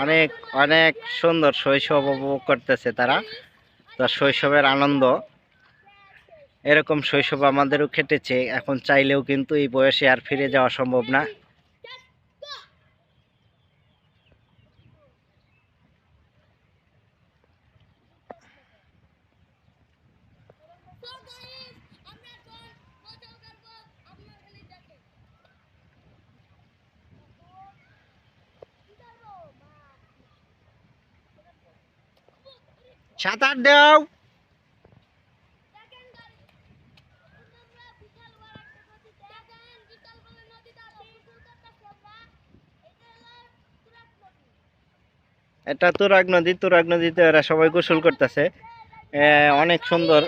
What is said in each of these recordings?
অনেক অনেক সুন্দর শৈশব উপভোগ করতেছে তারা। তার শৈশবের আনন্দ, এরকম শৈশব আমাদেরও কেটেছে। এখন চাইলেও কিন্তু এই বয়সে আর ফিরে যাওয়া সম্ভব না। সাঁতার দাও। এটা তুরাগ নদী, তুরাগ নদীতে এরা সবাই গোসল করতেছে, অনেক সুন্দর।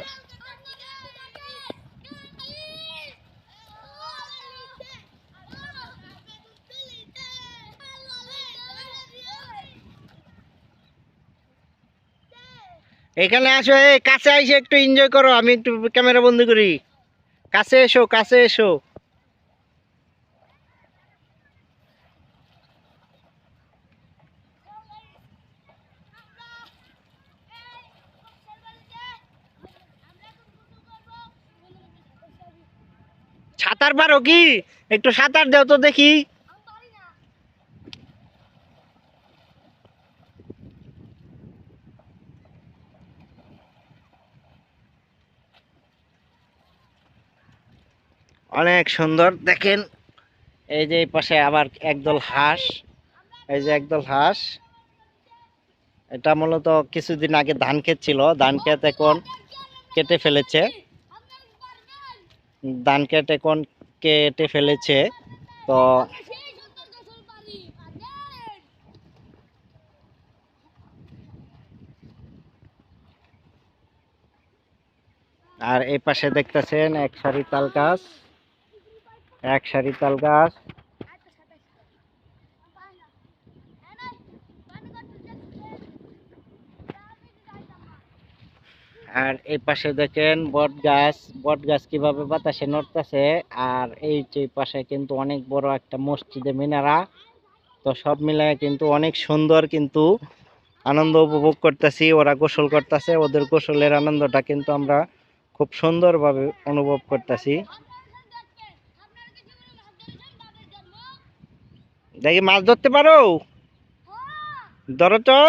এখানে আসো, কাছে এসে একটু এনজয় করো, আমি একটু ক্যামেরা বন্দি করি। কাছে এসো, কাছে এসো। সাঁতার পারো কি? একটু সাঁতার দাও তো দেখি। অনেক সুন্দর দেখেন। এই যে এই পাশে আবার একদল হাঁস, এই যে একদল হাঁস। এটা মূলত কিছুদিন আগে ধান ক্ষেত ছিল, ধান ক্ষেত এখন কেটে ফেলেছে, ধান ক্ষেত এখন কেটে ফেলেছে। তো আর এই পাশে দেখতেছেন এক সারি তাল গাছ, এক সারি তাল গাছ। আর এই পাশে দেখেন বট গাছ, বট গাছ কিভাবে বাতাসে নড়তেছে। আর এই যে পাশে কিন্তু অনেক বড় একটা মসজিদে মিনারা। তো সব মিলায় কিন্তু অনেক সুন্দর, কিন্তু আনন্দ উপভোগ করতেছি। ওরা গোসল করতেছে, ওদের গোসলের আনন্দটা কিন্তু আমরা খুব সুন্দরভাবে অনুভব করতেছি। দেখি মাছ ধরতে পারো, ধরো তো।